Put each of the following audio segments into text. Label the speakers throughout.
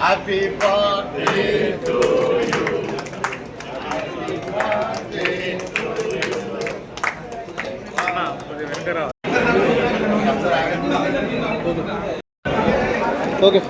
Speaker 1: Happy birthday to you. Happy birthday to you.
Speaker 2: Okay.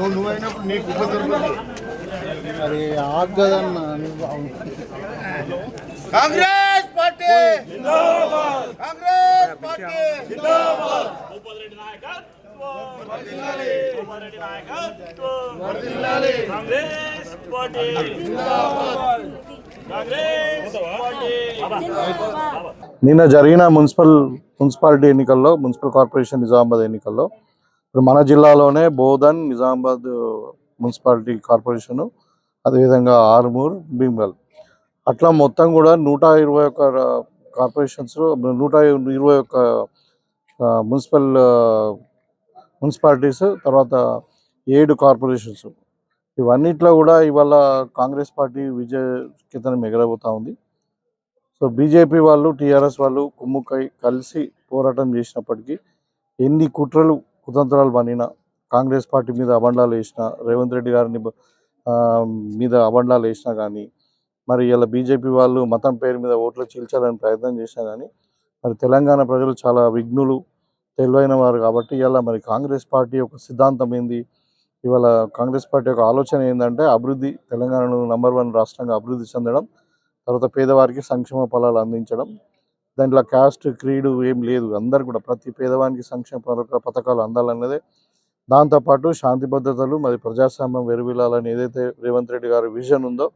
Speaker 1: నువ్వైనప్పుడు నీకు
Speaker 2: అది ఆగదన్న
Speaker 1: Congress party Congress party
Speaker 2: నిన్న జరిగిన మున్సిపాలిటీ ఎన్నికల్లో మున్సిపల్ కార్పొరేషన్ నిజామాబాద్ ఎన్నికల్లో ఇప్పుడు మన జిల్లాలోనే బోధన్ నిజామాబాద్ మున్సిపాలిటీ కార్పొరేషను అదేవిధంగా ఆర్మూర్ భీమ్గల్ అట్లా మొత్తం కూడా 121 కార్పొరేషన్స్ 121 మున్సిపాలిటీస్ తర్వాత 7 కార్పొరేషన్స్ ఇవన్నిట్లో కూడా ఇవాళ కాంగ్రెస్ పార్టీ విజయకేతనం ఎగరబోతా ఉంది. సో బీజేపీ వాళ్ళు టీఆర్ఎస్ వాళ్ళు కుమ్ముకై కలిసి పోరాటం చేసినప్పటికీ ఎన్ని కుట్రలు కుతంత్రాలు పనినా కాంగ్రెస్ పార్టీ మీద అబండాలు వేసినా రేవంత్ రెడ్డి గారిని మీద అబండాలు వేసినా కానీ మరి ఇలా బీజేపీ వాళ్ళు మతం పేరు మీద ఓట్లు చీల్చాలని ప్రయత్నం చేసినా కానీ మరి తెలంగాణ ప్రజలు చాలా విఘ్నులు తెలివైన వారు కాబట్టి ఇలా మరి కాంగ్రెస్ పార్టీ యొక్క సిద్ధాంతం ఏంది, ఇవాళ కాంగ్రెస్ పార్టీ యొక్క ఆలోచన ఏంటంటే అభివృద్ధి, తెలంగాణను నంబర్ 1 రాష్ట్రంగా అభివృద్ధి చెందడం, తర్వాత పేదవారికి సంక్షేమ ఫలాలు అందించడం, దాంట్లో క్యాస్ట్ క్రీడు ఏం లేదు, అందరు కూడా ప్రతి పేదవానికి సంక్షేమ పథకాలు అందాలన్నదే. దాంతోపాటు శాంతి భద్రతలు మరి ప్రజాస్వామ్యం వెరువిలాలని ఏదైతే రేవంత్ రెడ్డి గారి విజన్ ఉందో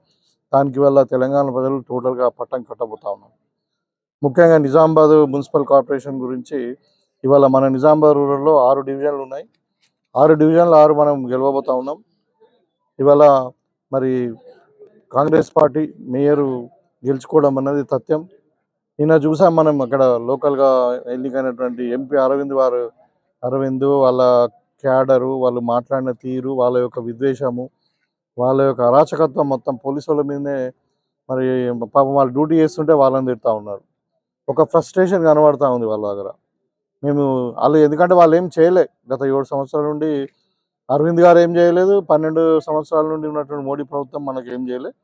Speaker 2: దానికి వల్ల తెలంగాణ ప్రజలు టోటల్గా పట్టం కట్టబోతా ఉన్నాం. ముఖ్యంగా నిజామాబాద్ మున్సిపల్ కార్పొరేషన్ గురించి ఇవాళ మన నిజామాబాద్ రూరల్లో 6 డివిజన్లు ఉన్నాయి. 6 డివిజన్లు 6 మనం గెలవబోతా ఉన్నాం. ఇవాళ మరి కాంగ్రెస్ పార్టీ మేయరు గెలుచుకోవడం అన్నది తథ్యం. నిన్న చూసాం మనం అక్కడ లోకల్గా ఎన్నికైనటువంటి ఎంపీ అరవింద్ వాళ్ళ క్యాడరు, వాళ్ళు మాట్లాడిన తీరు, వాళ్ళ యొక్క విద్వేషము, వాళ్ళ యొక్క అరాచకత్వం మొత్తం పోలీసు వాళ్ళ మీదనే. మరి పాపం వాళ్ళు డ్యూటీ చేస్తుంటే వాళ్ళని తిడతా ఉన్నారు. ఒక ఫ్రస్ట్రేషన్ కనబడతా ఉంది వాళ్ళ దగ్గర. వాళ్ళు ఎందుకంటే వాళ్ళు ఏం చేయలే, గత 7 సంవత్సరాల నుండి అరవింద్ గారు ఏం చేయలేదు, 12 సంవత్సరాల నుండి ఉన్నటువంటి మోడీ ప్రభుత్వం మనకు ఏం చేయలేదు.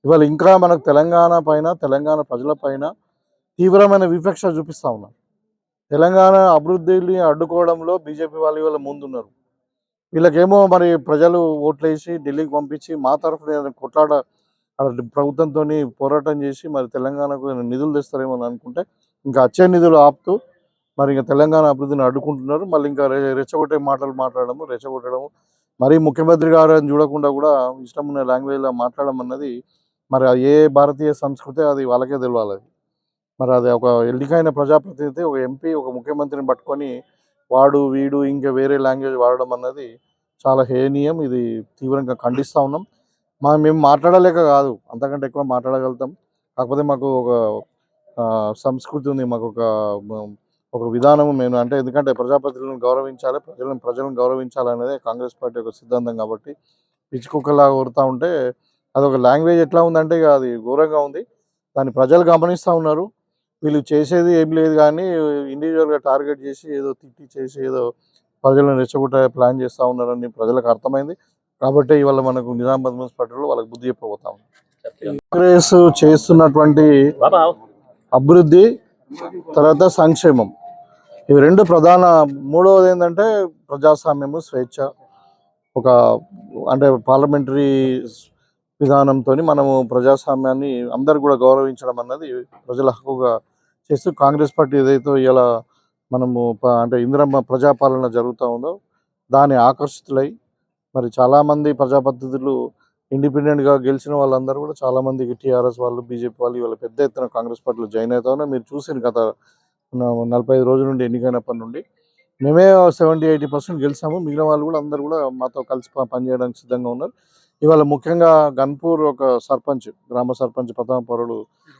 Speaker 2: ఇవాళ ఇంకా మనకు తెలంగాణ పైన, తెలంగాణ ప్రజల పైన తీవ్రమైన వివక్ష చూపిస్తూ ఉన్నారు. తెలంగాణ అభివృద్ధిని అడ్డుకోవడంలో బీజేపీ వాళ్ళు ఇవాళ ముందున్నారు. వీళ్ళకేమో మరి ప్రజలు ఓట్లేసి ఢిల్లీకి పంపించి మా తరఫున కొట్లాడ ప్రభుత్వంతో పోరాటం చేసి మరి తెలంగాణకు నిధులు తెస్తారేమో అని అనుకుంటే ఇంకా వచ్చే నిధులు ఆపుతూ మరి ఇంకా తెలంగాణ అభివృద్ధిని అడ్డుకుంటున్నారు. మళ్ళీ ఇంకా రెచ్చగొట్టే మాటలు మాట్లాడము, రెచ్చగొట్టడము, మరి ముఖ్యమంత్రి గారు అని చూడకుండా కూడా ఇష్టం ఉన్న లాంగ్వేజ్లో మాట్లాడడం అన్నది మరి ఏ భారతీయ సంస్కృతి అది వాళ్ళకే తెలియాలి. మరి అది ఒక ఎన్నికైన ప్రజాప్రతినిధి, ఒక ఎంపీ, ఒక ముఖ్యమంత్రిని పట్టుకొని వాడు వీడు ఇంకా వేరే లాంగ్వేజ్ వాడడం అన్నది చాలా హేనీయం. ఇది తీవ్రంగా ఖండిస్తూ ఉన్నాం. మేము మాట్లాడలేక కాదు, అంతకంటే ఎక్కువ మాట్లాడగలుగుతాం. కాకపోతే మాకు ఒక సంస్కృతి ఉంది, మాకు ఒక విధానము. మేము అంటే ఎందుకంటే ప్రజాప్రతినిధులను గౌరవించాలి, ప్రజలను గౌరవించాలనేదే కాంగ్రెస్ పార్టీ యొక్క సిద్ధాంతం. కాబట్టి పిచ్చుకుక్కలాగా కొడుతూ ఉంటే అదొక లాంగ్వేజ్ ఎట్లా ఉందంటే ఇక అది ఘోరంగా ఉంది. దాన్ని ప్రజలు గమనిస్తూ ఉన్నారు. వీళ్ళు చేసేది ఏం లేదు కానీ ఇండివిజువల్గా టార్గెట్ చేసి ఏదో తిట్టి చేసి ఏదో ప్రజలను రెచ్చగొట్టే ప్లాన్ చేస్తూ ఉన్నారని ప్రజలకు అర్థమైంది. కాబట్టి ఇవాళ మనకు నిజామాబాద్ మున్సిపాలిటీలో వాళ్ళకి బుద్ధి చెప్పబోతాం. కాంగ్రెస్ చేస్తున్నటువంటి అభివృద్ధి తర్వాత సంక్షేమం ఇవి 2 ప్రధాన. మూడవది ఏంటంటే ప్రజాస్వామ్యము, స్వేచ్ఛ, ఒక అంటే పార్లమెంటరీ విధానంతో మనము ప్రజాస్వామ్యాన్ని అందరు కూడా గౌరవించడం అన్నది ప్రజల హక్కుగా చేస్తూ కాంగ్రెస్ పార్టీ ఏదైతే ఇలా మనము అంటే ఇందిరమ్మ ప్రజాపాలన జరుగుతూ ఉందో దాని ఆకర్షితులై మరి చాలామంది ప్రజాప్రతినిధులు ఇండిపెండెంట్గా గెలిచిన వాళ్ళందరూ కూడా చాలామంది టీఆర్ఎస్ వాళ్ళు, బీజేపీ వాళ్ళు ఇవాళ పెద్ద ఎత్తున కాంగ్రెస్ పార్టీలో జాయిన్ అవుతా ఉన్నా. మీరు చూసిన గత 45 రోజుల నుండి ఎన్నికైనప్పటి నుండి మేమే 70-80% గెలిచాము. మిగిలిన వాళ్ళు కూడా అందరూ కూడా మాతో కలిసి పనిచేయడానికి సిద్ధంగా ఉన్నారు. ఇవాళ ముఖ్యంగా గన్పూర్ ఒక సర్పంచ్, గ్రామ సర్పంచ్ ప్రథమ పౌరుడు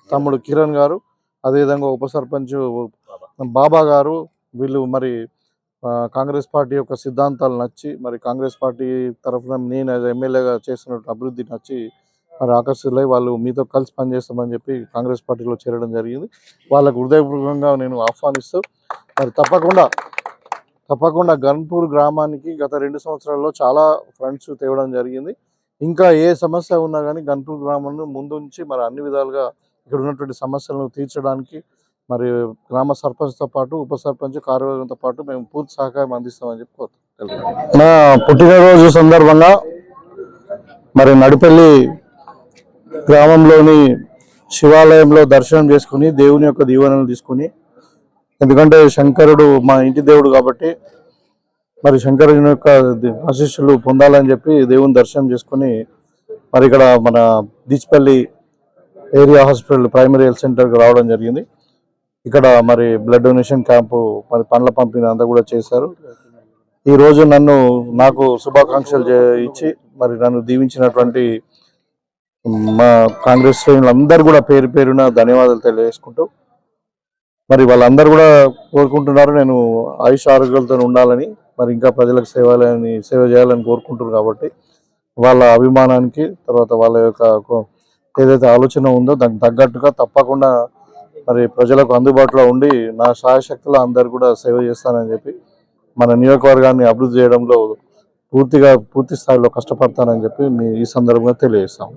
Speaker 2: తమ్ముడు కిరణ్ గారు, అదేవిధంగా ఉప సర్పంచ్ బాబా గారు, వీళ్ళు మరి కాంగ్రెస్ పార్టీ యొక్క సిద్ధాంతాలు నచ్చి మరి కాంగ్రెస్ పార్టీ తరఫున నేను ఎమ్మెల్యేగా చేస్తున్న అభివృద్ధి నచ్చి మరి ఆకర్షితులై వాళ్ళు మీతో కలిసి పనిచేస్తామని చెప్పి కాంగ్రెస్ పార్టీలో చేరడం జరిగింది. వాళ్ళకు హృదయపూర్వకంగా నేను ఆహ్వానిస్తూ మరి తప్పకుండా గన్పూర్ గ్రామానికి గత 2 సంవత్సరాల్లో చాలా ఫండ్స్ తేవడం జరిగింది. ఇంకా ఏ సమస్య ఉన్నా కానీ గన్పూర్ గ్రామాన్ని ముందుంచి మరి అన్ని విధాలుగా ఇక్కడ ఉన్నటువంటి సమస్యలను తీర్చడానికి మరి గ్రామ సర్పంచ్తో పాటు ఉప సర్పంచ్ కార్యవర్గంతో పాటు మేము పూర్తి సహకారం అందిస్తామని చెప్పి కోరుతున్నాం. నా పుట్టినరోజు సందర్భంగా మరి నడిపల్లి గ్రామంలోని శివాలయంలో దర్శనం చేసుకుని దేవుని యొక్క దీవెనలు తీసుకుని, ఎందుకంటే శంకరుడు మా ఇంటి దేవుడు కాబట్టి మరి శంకరుని యొక్క ఆశీస్సులు పొందాలని చెప్పి దేవుని దర్శనం చేసుకుని మరి ఇక్కడ మన దీచిపల్లి ఏరియా హాస్పిటల్ ప్రైమరీ హెల్త్ సెంటర్కి రావడం జరిగింది. ఇక్కడ మరి బ్లడ్ డొనేషన్ క్యాంపు మరి పండ్ల పంపిణీ అంతా కూడా చేశారు. ఈరోజు నాకు శుభాకాంక్షలు ఇచ్చి మరి నన్ను దీవించినటువంటి మా కాంగ్రెస్ శ్రేణులందరూ కూడా పేరు పేరున ధన్యవాదాలు తెలియజేసుకుంటూ, మరి వాళ్ళందరూ కూడా కోరుకుంటున్నారు నేను ఆయుష్ ఆరోగ్యాలతో ఉండాలని, మరి ఇంకా ప్రజలకు సేవ చేయాలని కోరుకుంటున్నారు. కాబట్టి వాళ్ళ అభిమానానికి తర్వాత వాళ్ళ యొక్క ఏదైతే ఆలోచన ఉందో దానికి తగ్గట్టుగా తప్పకుండా మరి ప్రజలకు అందుబాటులో ఉండి నా శాయశక్తులు అందరు కూడా సేవ చేస్తానని చెప్పి, మన నియోజకవర్గాన్ని అభివృద్ధి చేయడంలో పూర్తి స్థాయిలో కష్టపడతానని చెప్పి ఈ సందర్భంగా తెలియజేస్తాం.